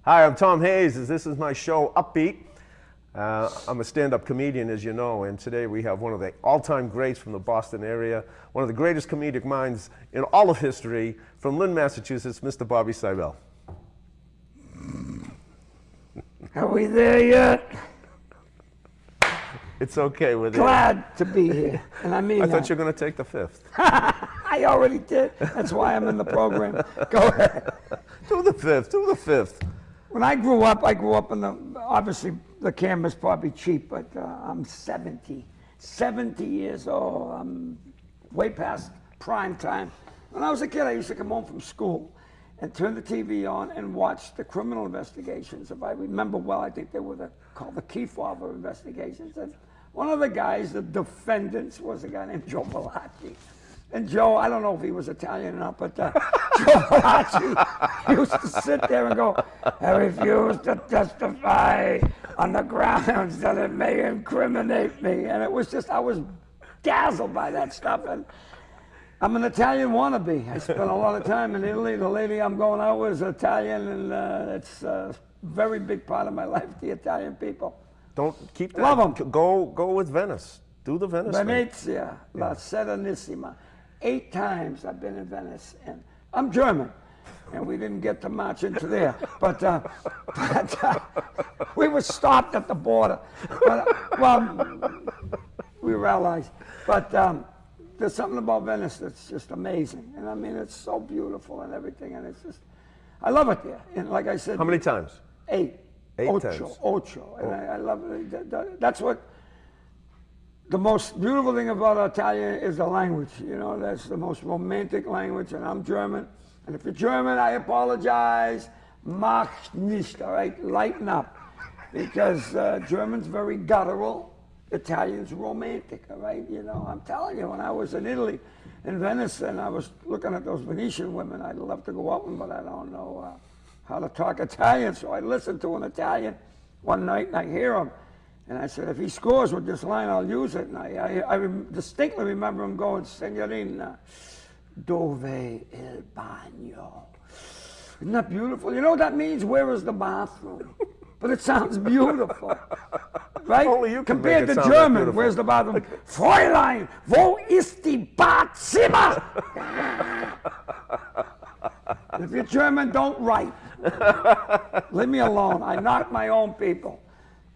Hi, I'm Tom Hayes. This is my show, Upbeat. I'm a stand-up comedian, as you know, and today we have one of the all-time greats from the Boston area, one of the greatest comedic minds in all of history, from Lynn, Massachusetts, Mr. Bobby Siebel. Are we there yet? It's okay with you. Glad to be here, and I mean I thought you were going to take the fifth. I already did. That's why I'm in the program. Go ahead. Do the fifth. Do the fifth. When I grew up in the, obviously the camera's probably cheap, but I'm 70 years old. I'm way past prime time. When I was a kid, I used to come home from school and turn the TV on and watch the criminal investigations. If I remember well, I think they were called the Kefauver investigations. And one of the guys, the defendants, was a guy named Joe Belacci. And Joe, I don't know if he was Italian or not, but Joe Belacci used to sit there and go, "I refuse to testify on the grounds that it may incriminate me." And it was just, I was dazzled by that stuff. And I'm an Italian wannabe. I spent a lot of time in Italy. The lady I'm going out with is Italian, and it's a very big part of my life, the Italian people. Don't keep that. Love them. Go with Venice. Do the Venice thing. Venezia, La Serenissima. 8 times I've been in Venice, and I'm German, and we didn't get to march into there, but we were stopped at the border. But, well, we were allies, but there's something about Venice that's just amazing, and I mean, it's so beautiful and everything, and it's just, I love it there. And like I said, how many times? 8. 8 Ocho, times. Ocho, and I love it. That's what. The most beautiful thing about Italian is the language. You know, that's the most romantic language, and I'm German. And if you're German, I apologize. Mach nicht, all right? Lighten up. Because German's very guttural, Italian's romantic, all right? You know, I'm telling you, when I was in Italy, in Venice, and I was looking at those Venetian women, I'd love to go out with them, but I don't know how to talk Italian. So I listened to an Italian one night, and I hear him. And I said, if he scores with this line, I'll use it. And I distinctly remember him going, "Signorina, dove il bagno?" Isn't that beautiful? You know what that means? Where is the bathroom? But it sounds beautiful, right? Only you can Compared make it to sound German, beautiful. where's the bathroom? Fräulein, wo ist die Badzimmer? If you're German, don't write. Leave me alone. I knock my own people.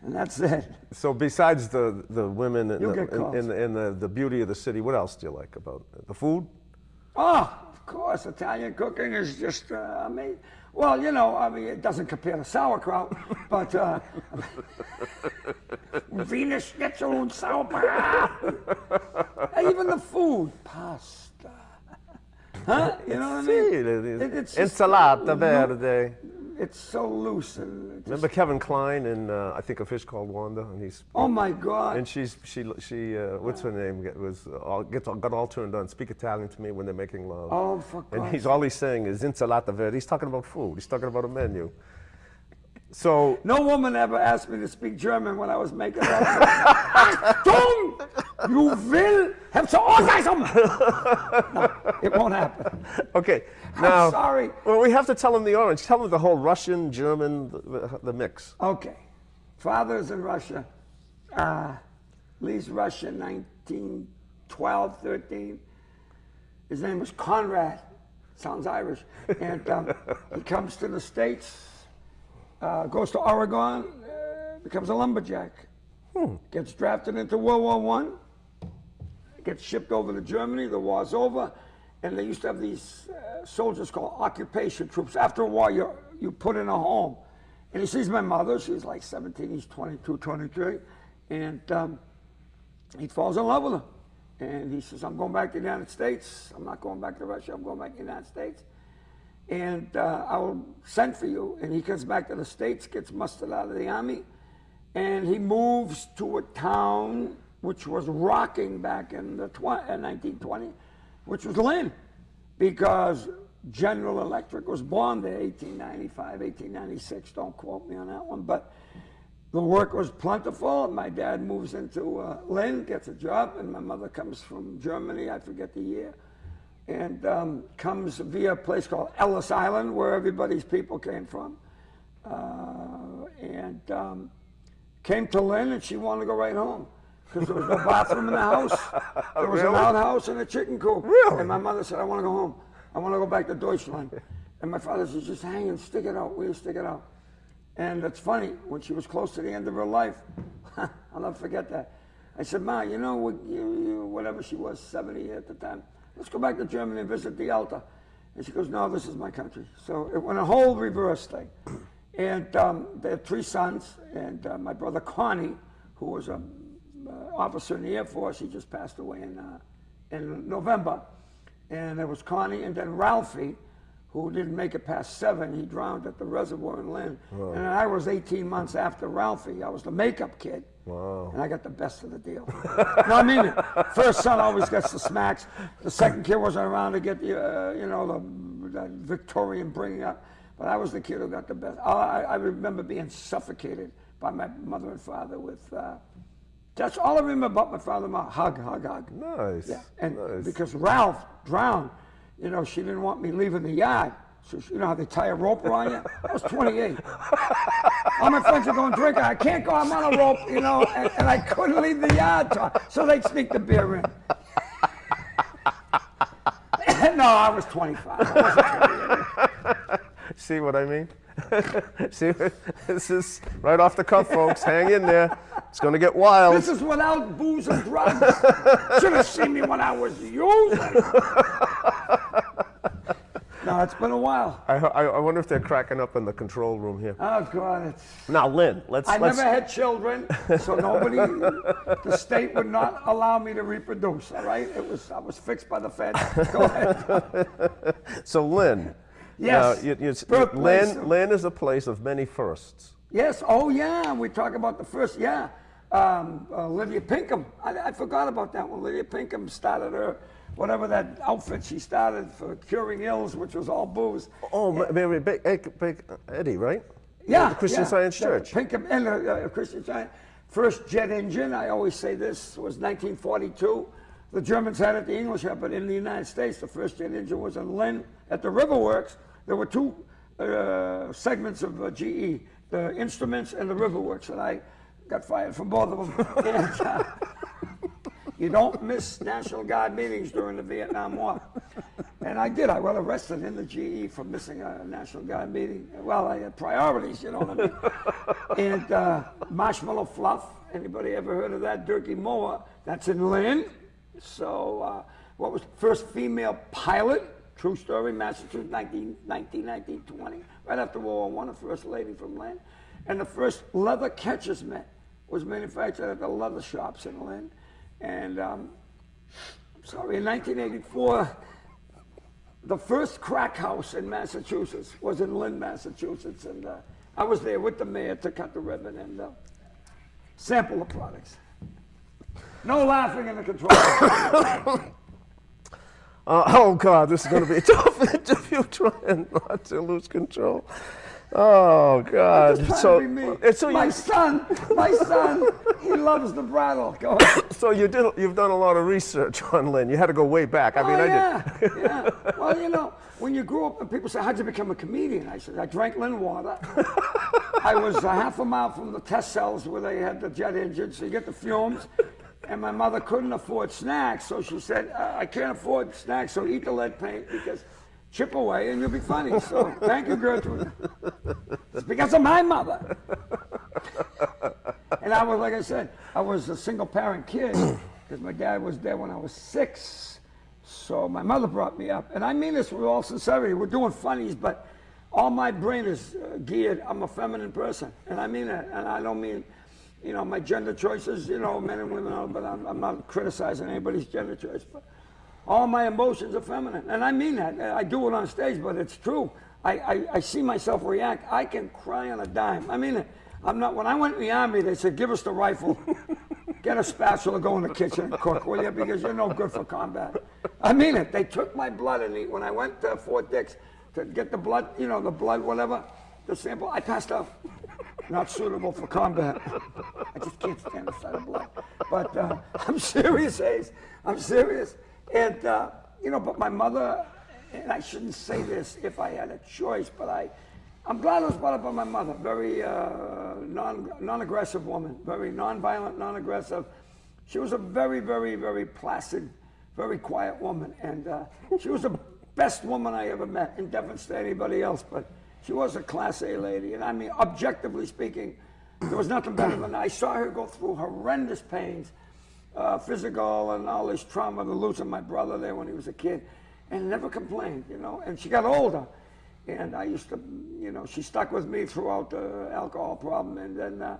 And that's it. So besides the women and, the beauty of the city, what else do you like about it? The food? Oh, of course, Italian cooking is just amazing. Well, you know, I mean, it doesn't compare to sauerkraut, but Wiener Schnitzel und Sauerkraut. Even the food, pasta. Huh? You know what I mean? It's Insalata verde. It's so loose. And remember Kevin Kline in I think A Fish Called Wanda, and he's. Oh my God! And she what's her name? Got all turned on. Speak Italian to me when they're making love. Oh, for God! And all he's saying is insalata verde. He's talking about food. He's talking about a menu. So no woman ever asked me to speak German when I was making love. Achtung! You will have to orgasm. No, it won't happen. Okay. Now, I'm sorry. Well, we have to tell them the orange. Tell them the whole Russian, German, the mix. Okay. Father's in Russia. Leaves Russia in 1912, 13. His name was Conrad. Sounds Irish. And he comes to the States, goes to Oregon, becomes a lumberjack. Gets drafted into World War I. Gets shipped over to Germany. The war's over. And they used to have these soldiers called occupation troops. After a war, you put in a home. And he sees my mother. She's like 17. He's 22, 23. And he falls in love with her. And he says, "I'm going back to the United States. I'm not going back to Russia. I'm going back to the United States. And I will send for you." And he comes back to the States, gets mustered out of the Army. And he moves to a town which was rocking back in 1920. Which was Lynn, because General Electric was born there, 1895, 1896, don't quote me on that one, but the work was plentiful. My dad moves into Lynn, gets a job, and my mother comes from Germany, I forget the year, and comes via a place called Ellis Island, where everybody's people came from. and came to Lynn, and she wanted to go right home because there was no bathroom in the house. There was an outhouse and a chicken coop. Really? And my mother said, I want to go home. I want to go back to Deutschland. And my father said, just hang and stick it out. Will you stick it out? And it's funny, when she was close to the end of her life, I'll never forget that. I said, Ma, you know, whatever she was, 70 at the time, let's go back to Germany and visit the Alta. And she goes, no, this is my country. So it went a whole reverse thing. And they had 3 sons, and my brother Connie, who was an officer in the Air Force, he just passed away in November. And there was Connie, and then Ralphie, who didn't make it past 7. He drowned at the reservoir in Lynn. Wow. And I was 18 months after Ralphie. I was the makeup kid. Wow. And I got the best of the deal. No, I mean it. First son always gets the smacks. The second kid wasn't around to get the, you know, the Victorian bringing up. But I was the kid who got the best. I remember being suffocated by my mother and father with, that's all I remember about my father and mother. Hug, hug, hug. Nice. Yeah. And nice. because Ralph drowned, you know, she didn't want me leaving the yard. So you know how they tie a rope around you? I was 28. All my friends are going drinking. I can't go, I'm on a rope, you know, and I couldn't leave the yard. So they'd sneak the beer in. No, I was 25. I wasn't 28. See what I mean? See, this is right off the cuff, folks. Hang in there. It's going to get wild. This is without booze and drugs. Should have seen me when I was using. No, it's been a while. I wonder if they're cracking up in the control room here. Oh, God. Now, Lynn, I never had children, so the state would not allow me to reproduce, all right? I was fixed by the feds. Go ahead. So, Lynn. Yes. Lynn is a place of many firsts. Yes. Oh, yeah. We talk about the first. Yeah. Lydia Pinkham. I forgot about that one. Lydia Pinkham started her, whatever that outfit she started for curing ills, which was all booze. Oh, Mary Big Eddie, right? Yeah. The Christian Science Church. Pinkham and Christian Science. First jet engine, I always say this, was 1942. The Germans had it, the English had it, but in the United States, the first jet engine was in Lynn at the Riverworks. There were 2 segments of GE, the Instruments and the Riverworks, and I got fired from both of them. And, you don't miss National Guard meetings during the Vietnam War. And I did. I got arrested in the GE for missing a National Guard meeting. Well, I had priorities, you know what I mean? And Marshmallow Fluff, anybody ever heard of that? Durkee Moore, that's in Lynn. So what was the first female pilot? True story, Massachusetts, 1920, right after World War I, the first lady from Lynn. And the first leather catcher's mitt was manufactured at the leather shops in Lynn. And I'm sorry, in 1984, the first crack house in Massachusetts was in Lynn, Massachusetts. And I was there with the mayor to cut the ribbon and sample the products. No laughing in the control room. Oh, God, this is going to be a tough interview trying not to lose control. Oh, God. So my son, he loves the brattle. Go ahead. So you've done a lot of research on Lynn. You had to go way back. I mean, I did. Yeah. Well, you know, when you grew up and people say, how'd you become a comedian? I said, I drank Lynn water. I was a half a mile from the test cells where they had the jet engines, so you get the fumes. And my mother couldn't afford snacks, so she said, I can't afford snacks, so eat the lead paint because chip away and you'll be funny. So thank you, Gertrude. It's because of my mother. And I was, like I said, I was a single parent kid because my dad was dead when I was 6. So my mother brought me up. And I mean this with all sincerity. We're doing funnies, but all my brain is geared. I'm a feminine person, and I mean it. And I don't mean, you know, my gender choices, you know, men and women, but I'm not criticizing anybody's gender choice. But all my emotions are feminine, and I mean that. I do it on stage, but it's true. I see myself react. I can cry on a dime. I mean it. I'm not. When I went in the Army, they said, give us the rifle, get a spatula, go in the kitchen and cook, will you? Because you're no good for combat. I mean it. They took my blood, and when I went to Fort Dix to get the blood, you know, the blood, whatever, the sample, I passed out. Not suitable for combat. I just can't stand the sight of blood. But I'm serious, Ace. I'm serious. And, you know, but my mother, and I shouldn't say this if I had a choice, but I'm glad I was brought up by my mother. Very non-aggressive woman, very non-violent, non-aggressive. She was a very, very, very placid, very quiet woman, and she was the best woman I ever met. Indifferent to anybody else, but she was a Class A lady. And I mean, objectively speaking, there was nothing better than that. I saw her go through horrendous pains, physical and all this trauma, the losing my brother there when he was a kid, and never complained, you know. And she got older. And I used to, you know, she stuck with me throughout the alcohol problem. And then I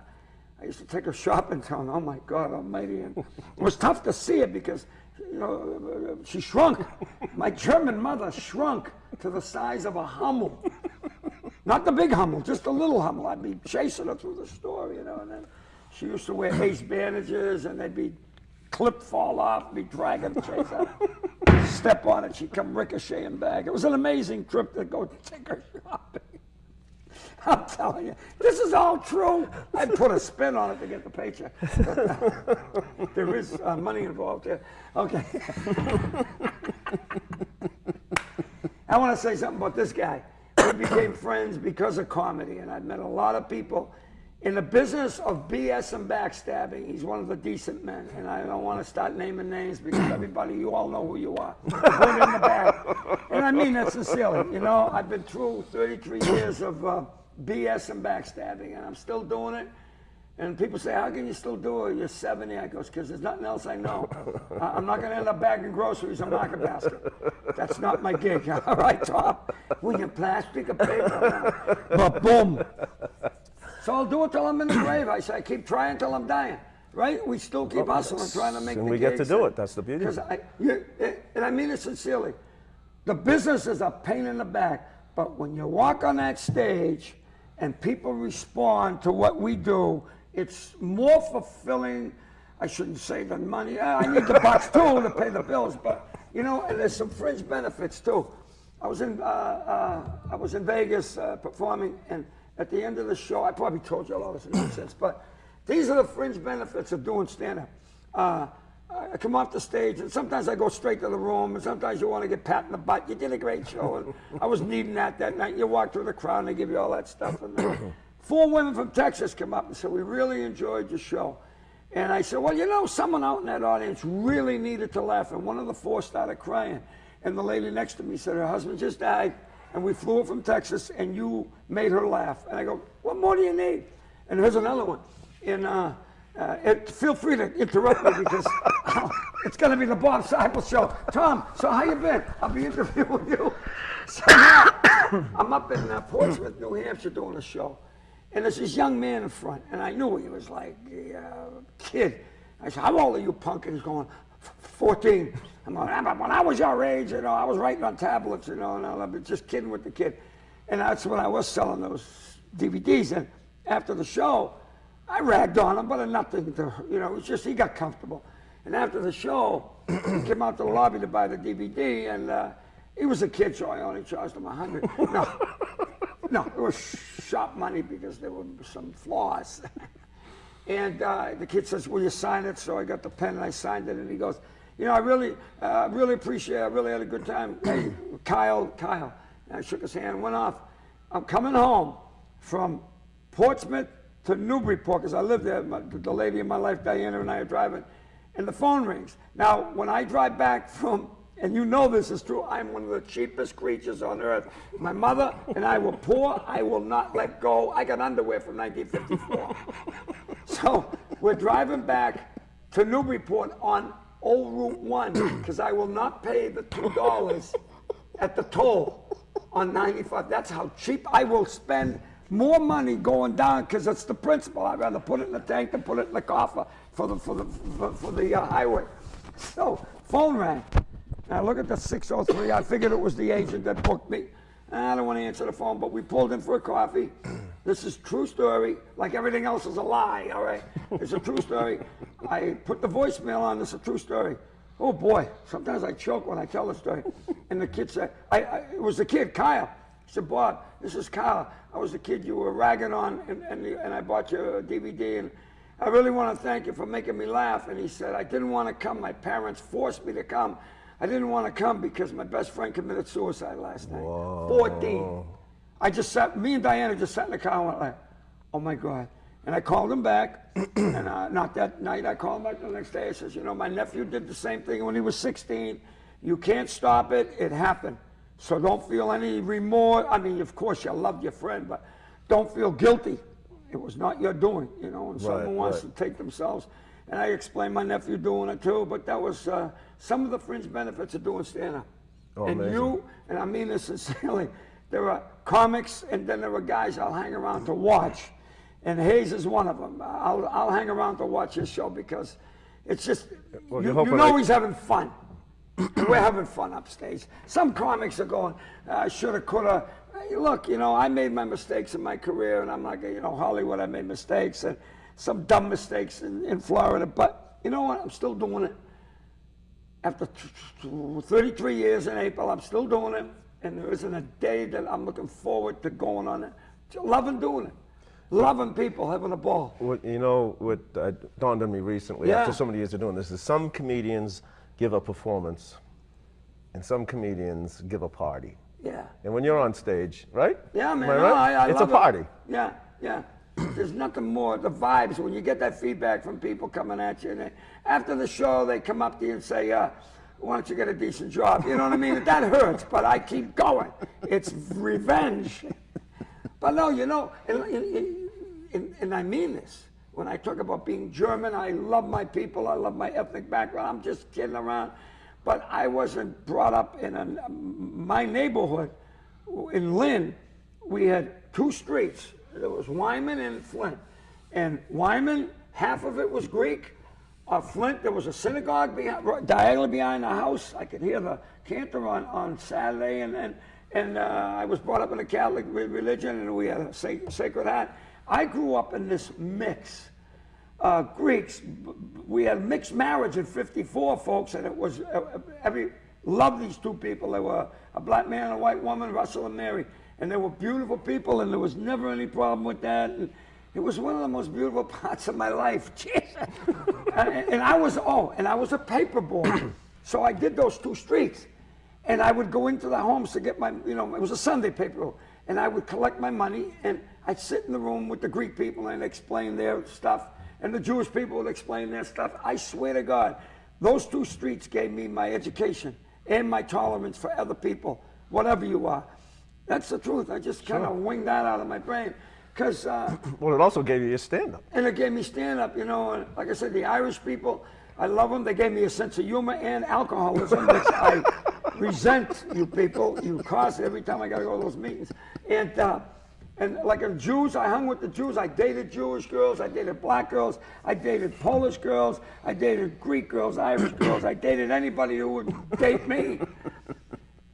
used to take her shopping town. Oh my God Almighty! And it was tough to see it because, you know, she shrunk. My German mother shrunk to the size of a Hummel. Not the big Hummel, just a little Hummel. I'd be chasing her through the store, you know. And then she used to wear ace bandages, and they'd be clip fall off, be dragging, chase her. Step on it, she'd come ricocheting back. It was an amazing trip to go take her shopping. I'm telling you, this is all true. I'd put a spin on it to get the paycheck. There is money involved here. Okay. I want to say something about this guy. We became friends because of comedy, and I've met a lot of people. In the business of BS and backstabbing, he's one of the decent men, and I don't want to start naming names because everybody, you all know who you are. Put it in the bag. And I mean that sincerely. You know, I've been through 33 years of BS and backstabbing, and I'm still doing it. And people say, how can you still do it? You're 70. I goes, because there's nothing else I know. I'm not going to end up bagging groceries in Market Basket. That's not my gig. All right, Tom? With your plastic or paper. But boom. So I'll do it till I'm in the grave. I say, I keep trying till I'm dying. Right? We still keep hustling, trying to make the And we gigs. get to do it. That's the beauty. And I mean it sincerely. The business is a pain in the back. But when you walk on that stage and people respond to what we do, it's more fulfilling, I shouldn't say, than money. I need the bucks too to pay the bills, but you know, and there's some fringe benefits too. I was in Vegas performing, and at the end of the show, I probably told you all this nonsense, but these are the fringe benefits of doing stand-up. I come off the stage, and sometimes I go straight to the room, and sometimes you want to get pat in the butt. You did a great show, and I was needing that night. You walk through the crowd, and they give you all that stuff. And 4 women from Texas come up and said, we really enjoyed your show. And I said, well, you know, someone out in that audience really needed to laugh. And one of the 4 started crying. And the lady next to me said, her husband just died, and we flew her from Texas, and you made her laugh. And I go, what more do you need? And here's another one. And feel free to interrupt me because it's going to be the Bob Siebel show. Tom, so how you been? I'll be interviewing you. So now, I'm up in Portsmouth, New Hampshire doing a show. And there's this young man in front, and I knew he was like a kid. I said, how old are you, punk? And he's going, 14. I'm going, when I was your age, you know, I was writing on tablets, you know, and I was just kidding with the kid. And that's when I was selling those DVDs. And after the show, I ragged on him, but nothing to, you know, it was just, he got comfortable. And after the show, he came out to the lobby to buy the DVD, and he was a kid, so I only charged him $100. No, it was shop money because there were some flaws. And the kid says, will you sign it? So I got the pen and I signed it, and he goes, you know, I really appreciate it. I really had a good time. Hey, Kyle. And I shook his hand and went off. I'm coming home from Portsmouth to Newburyport because I lived there. The lady in my life, Diana, and I are driving, and the phone rings. Now, when I drive back from, and you know this is true, I'm one of the cheapest creatures on earth. My mother and I were poor. I will not let go. I got underwear from 1954. So we're driving back to Newburyport on Old Route 1 because I will not pay the $2 at the toll on 95. That's how cheap. I will spend more money going down because it's the principle. I'd rather put it in the tank than put it in the coffer for the highway. So phone rang. And I look at the 603. I figured it was the agent that booked me. I don't want to answer the phone, but we pulled in for a coffee. This is true story. Like everything else is a lie, all right? It's a true story. I put the voicemail on. This is a true story. Oh, boy. Sometimes I choke when I tell the story. And the kid said, it was the kid, Kyle. He said, Bob, this is Kyle. I was the kid you were ragging on, and I bought you a DVD, and I really want to thank you for making me laugh. And he said, I didn't want to come. My parents forced me to come. I didn't want to come because my best friend committed suicide last night. Whoa. 14. I just sat, me and Diana just sat in the car and went like, oh my God. And I called him back, and not that night, I called him back the next day. I says, you know, my nephew did the same thing when he was 16. You can't stop it, it happened. So don't feel any remorse. I mean, of course, you loved your friend, but don't feel guilty. It was not your doing, you know, and someone wants to take themselves. And I explained my nephew doing it too, but that was some of the fringe benefits of doing stand-up. Oh, and amazing. you, and I mean this sincerely, there are comics and then there are guys I'll hang around to watch. And Hayes is one of them. I'll hang around to watch his show because it's just, well, you know he's having fun. We're having fun upstage. Some comics are going, shoulda, coulda. Hey, look, you know, I made my mistakes in my career, and I'm like, you know, Hollywood, I made mistakes, and some dumb mistakes in Florida. But you know what? I'm still doing it. After 33 years in April, I'm still doing it, and there isn't a day that I'm looking forward to going on it. Just loving doing it. Loving people, having a ball. What, you know, what dawned on me recently after so many years of doing this is some comedians give a performance and some comedians give a party. Yeah. And when you're on stage, right? Yeah, man. Am I right? I it's a love party. It. Yeah, yeah. There's nothing more, the vibes, when you get that feedback from people coming at you, and after the show, they come up to you and say, why don't you get a decent job? You know what I mean? That hurts, but I keep going. It's revenge. But no, you know, and I mean this. When I talk about being German, I love my people, I love my ethnic background, I'm just kidding around. But I wasn't brought up in my neighborhood. In Lynn, we had two streets. There was Wyman and Flint. And Wyman, half of it was Greek. Flint, there was a synagogue diagonally behind the house. I could hear the cantor on Saturday, and I was brought up in the Catholic religion, and we had a sacred heart. I grew up in this mix. Greeks, we had mixed marriage in '54, folks, and it was loved these two people. They were a black man and a white woman, Russell and Mary, and they were beautiful people, and there was never any problem with that. And it was one of the most beautiful parts of my life. and I was a paper boy, so I did those two streets. And I would go into the homes to get my, you know, it was a Sunday paper, and I would collect my money, and I'd sit in the room with the Greek people and explain their stuff, and the Jewish people would explain their stuff. I swear to God, those two streets gave me my education and my tolerance for other people, whatever you are. That's the truth. I just kind of winged that out of my brain. Because well, it also gave you your stand-up. And it gave me stand-up, you know, and like I said, the Irish people, I love them. They gave me a sense of humor and alcoholism, which I resent, you people. You cost every time I got to go to those meetings. And like in Jews, I hung with the Jews. I dated Jewish girls. I dated black girls. I dated Polish girls. I dated Greek girls, Irish girls. I dated anybody who would date me.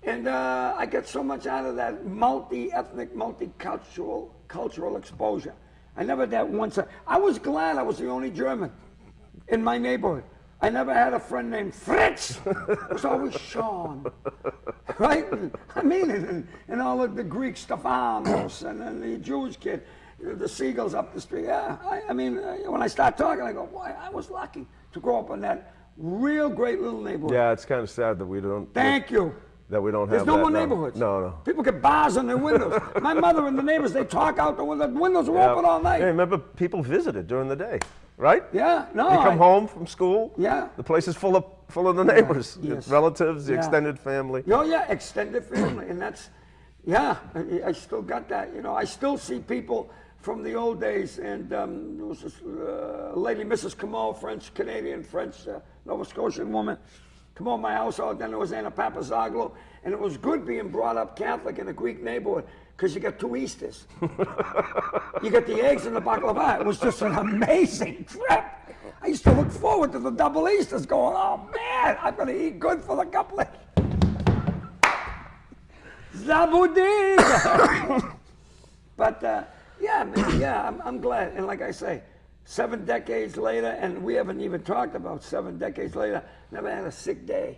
And I get so much out of that multi-ethnic, multicultural exposure. I never had that once. I was glad I was the only German in my neighborhood. I never had a friend named Fritz. It was always Sean, right? And, I mean, and all of the Greek Stefanos and then the Jewish kid, the Siegels up the street. Yeah, I mean, when I start talking, I go, boy, I was lucky to grow up in that real great little neighborhood. Yeah, it's kind of sad that we don't. Thank you. That we don't have. There's no that more now. neighborhoods. No. People get bars on their windows. My mother and the neighbors, they talk out the window. The windows were open all night. Hey, remember, people visited during the day, right? Yeah, no. You come home from school. Yeah. The place is full of the neighbors, Yes. relatives, the Yeah. extended family. Oh yeah, extended family, and that's, yeah, I still got that. You know, I still see people from the old days, and there was this lady, Mrs. Camo, Canadian, Nova Scotian woman, come over my house. Then there was Anna Papazaglou, and it was good being brought up Catholic in a Greek neighborhood because you got two Easters. You got the eggs and the baklava. It was just an amazing trip. I used to look forward to the double Easters, going, oh man, I'm gonna eat good for the couple of Zabudin. But yeah, man, yeah, I'm glad. And like I say, 7 decades later, and we haven't even talked about 7 decades later, never had a sick day.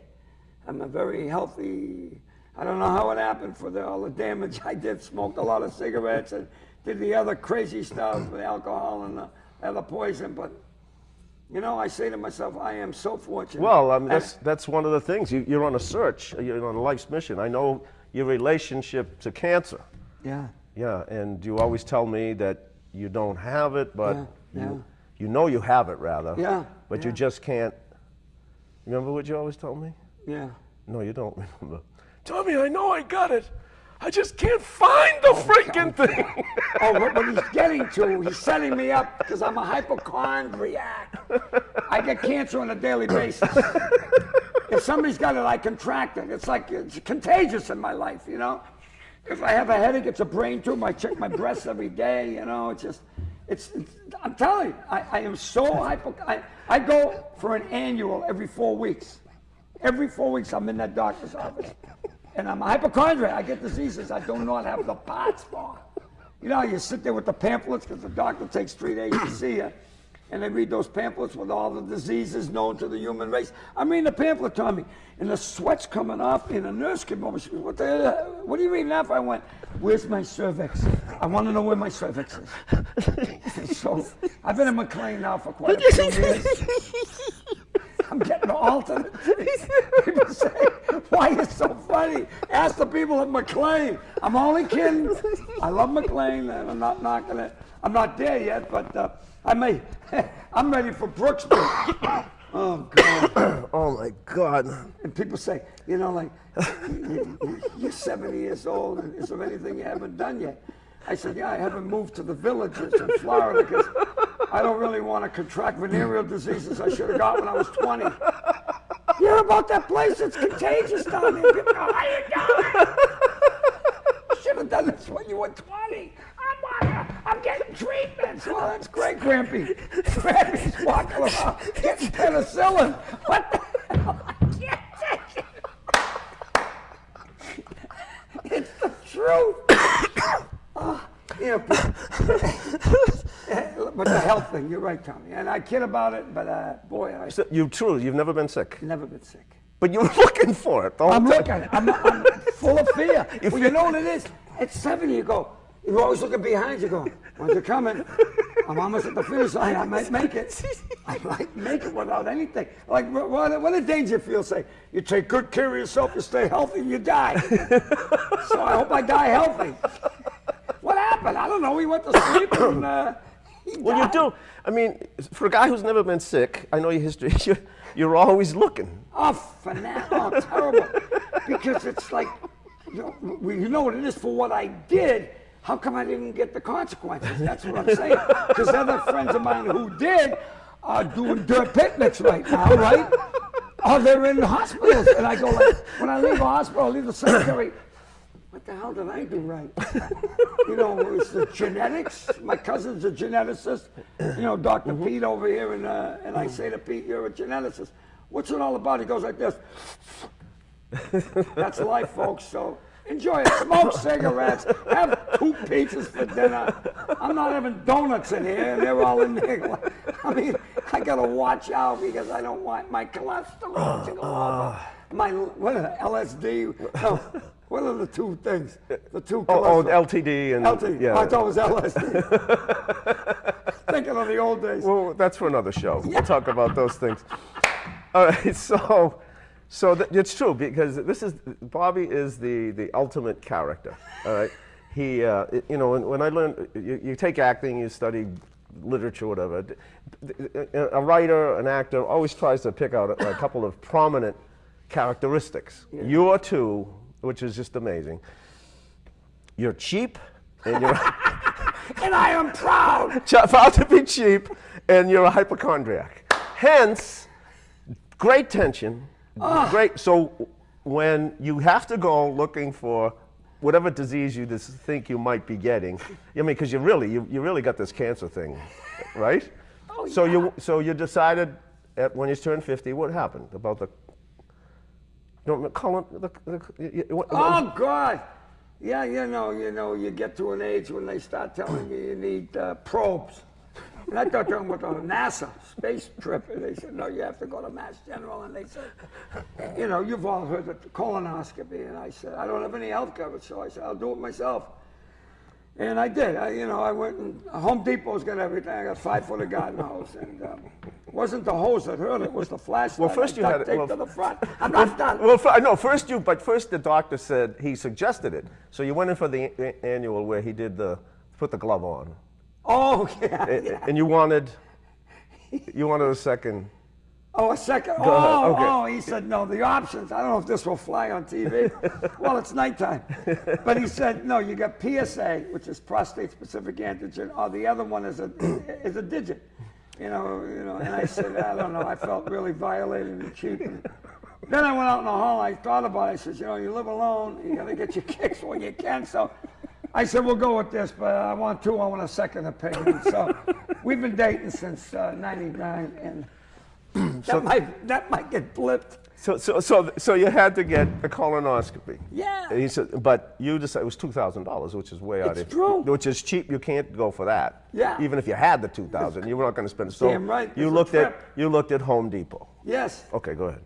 I'm a very healthy, I don't know how it happened for all the damage I did, smoked a lot of cigarettes and did the other crazy stuff with alcohol and the other poison, but you know, I say to myself, I am so fortunate. Well, that's one of the things. You're on a search, you're on a life's mission. I know your relationship to cancer Yeah. Yeah, and you always tell me that you don't have it, but Yeah. you know you have it, rather. Yeah. But you just can't. Remember what you always told me? Yeah. No, you don't remember. Tommy, I know I got it. I just can't find the freaking thing. Oh, what he's getting to, he's setting me up because I'm a hypochondriac. I get cancer on a daily basis. If somebody's got it, I contract it. It's like it's contagious in my life, you know. If I have a headache, it's a brain tumor. I check my breasts every day, you know. It's I'm telling you, I am so I go for an annual every 4 weeks. Every 4 weeks, I'm in that doctor's office. And I'm a hypochondriac. I get diseases I do not have the parts for. You know, you sit there with the pamphlets because the doctor takes 3 days to see you. And they read those pamphlets with all the diseases known to the human race. I'm reading the pamphlet, Tommy, and the sweat's coming off, and the nurse came over. She goes, what are you reading that for? I went, where's my cervix? I want to know where my cervix is. So I've been in McLean now for quite a few years. I'm getting alternate. People say, why are you so funny? Ask the people at McLean. I'm only kidding. I love McLean, and I'm not knocking it. I'm not there yet, but I'm ready for Brooksby. Oh, God. Oh, my God. And people say, you know, like, you're 70 years old, and is there anything you haven't done yet? I said, yeah, I haven't moved to the villages in Florida because I don't really want to contract venereal diseases I should have got when I was 20. You hear about that place? It's contagious down there. People go, how you doing? You should have done this when you were 20. I'm getting treatments. Oh, that's great, Grampy. Grampy's walking around getting penicillin. What the hell? I can't take it. It's the truth. Yeah, but the health thing, you're right, Tommy. And I kid about it, but boy, So you've never been sick, never been sick. but you're looking for it. The whole I'm time. looking. I'm full of fear. Well, you know what it is? At 70, you go. You're always looking behind you, go. When's it coming? I'm almost at the finish line. I might make it. I might make it without anything. Like what did Dangerfield say? You take good care of yourself, you stay healthy, and you die. So I hope I die healthy. What happened? I don't know. He went to sleep and he Well, died. you do. I mean, for a guy who's never been sick, I know your history. You're always looking. Oh, oh, terrible. Because it's like, you know what it is for what I did. How come I didn't get the consequences? That's what I'm saying. Because other friends of mine who did are doing dirt picnics right now, right? Or they're in hospitals. And I go like, when I leave a hospital, I leave the cemetery, what the hell did I do right? You know, it was the genetics. My cousin's a geneticist. You know, Dr. Pete over here, and I say to Pete, you're a geneticist. What's it all about? He goes like this. That's life, folks. So enjoy it. Smoke cigarettes. Have 2 pizzas for dinner. I'm not having donuts in here, and they're all in there. I mean, I got to watch out because I don't want my cholesterol to go up. What are LSD? No. What are the 2 things? The 2 LTD and LTD. yeah. I thought it was LSD. Thinking of the old days. Well, that's for another show. We'll talk about those things. All right, so it's true because Bobby is the ultimate character. All right, he you know when I learned you take acting, you study literature, whatever. A writer, an actor always tries to pick out a couple of prominent characteristics. Yeah. Your 2. Which is just amazing. You're cheap, and you're and I am proud. Proud to be cheap, and you're a hypochondriac. Hence, great tension. Great. So when you have to go looking for whatever disease you just think you might be getting, I mean, because you really got this cancer thing, right? Oh, So you decided when you turned 50. What happened about the? Oh God! Yeah, you know, you get to an age when they start telling you need probes. And I thought talking about the NASA space trip, and they said, no, you have to go to Mass General, and they said, you know, you've all heard of the colonoscopy, and I said, I don't have any health coverage, so I said, I'll do it myself. And I did. I went and Home Depot's got everything. I got 5 foot of garden hose, and wasn't the hose that hurt, it was the flashlight. Well, first I you had duct it- taped well- to the front. I'm not done. Well, no, first the doctor said he suggested it. So you went in for the annual where he did put the glove on. Oh, yeah. And you wanted a second. Oh, a second. Go ahead, Oh, okay. oh, he said, no, the options. I don't know if this will fly on TV. Well, it's nighttime. But he said, no, you got PSA, which is prostate-specific antigen, or the other one is a digit. You know, and I said, I don't know. I felt really violated and cheap. And then I went out in the hall. I thought about it. I said, you live alone. You got to get your kicks when you can. So I said, we'll go with this, but I want a second opinion. So we've been dating since '99, and that might get blipped. So you had to get a colonoscopy. Yeah. And he said, but you decided it was $2,000, which is way out It's true. Which is cheap. You can't go for that. Yeah. Even if you had the $2,000, you were not going to spend it. So Damn right. You It's a looked at Home Depot. Yes. Okay, go ahead.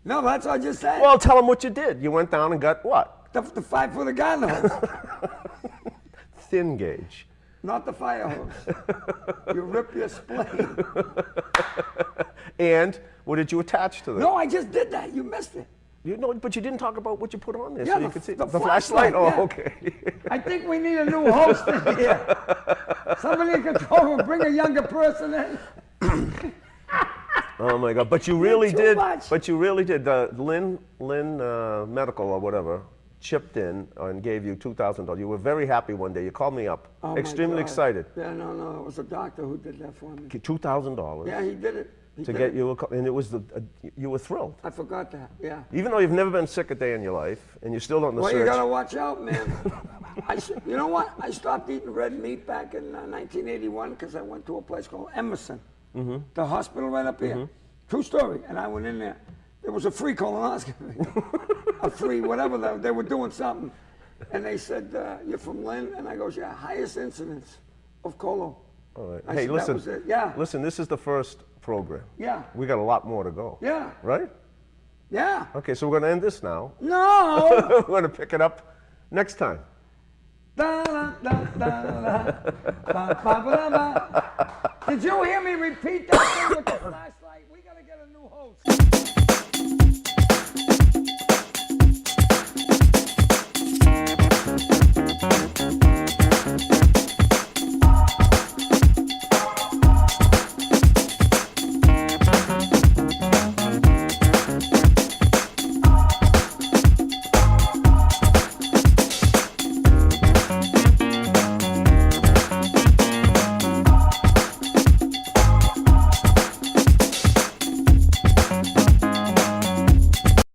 No, that's what I just said. Well, tell them what you did. You went down and got what? The 5-foot guy hose, Thin gauge. not the fire hose. You rip your spleen. And what did you attach to them? No, I just did that. You missed it. But you didn't talk about what you put on there, Yeah, so you the- could see the flashlight. flashlight, Oh, yeah. okay. I think we need a new host in here. Somebody can control him, bring a younger person in. Oh my God! But you really too did. much. But you really did. Lynn Medical or whatever chipped in and gave you $2,000. You were very happy one day. You called me up, Oh, my extremely God. excited. Yeah, no, it was a doctor who did that for me. $2,000 Yeah, he did it. He to did get it. you, and it was you were thrilled. I forgot that, yeah. Even though you've never been sick a day in your life, and you're still on the Well, search. you gotta watch out, man. You know what? I stopped eating red meat back in 1981 because I went to a place called Emerson, the hospital right up here. True story. And I went in there. There was a free colonoscopy, a free whatever. They were doing something, and they said, "You're from Lynn?" And I goes, "Yeah, highest incidence of colon." All right. I Hey, said, that listen. was it. Yeah. Listen, this is the first program. Yeah. We got a lot more to go. Yeah. Right? Yeah. Okay, so we're going to end this now. No. We're going to pick it up next time. Da, da, da, da, da, ba, ba, ba, ba. Did you hear me repeat that thing with the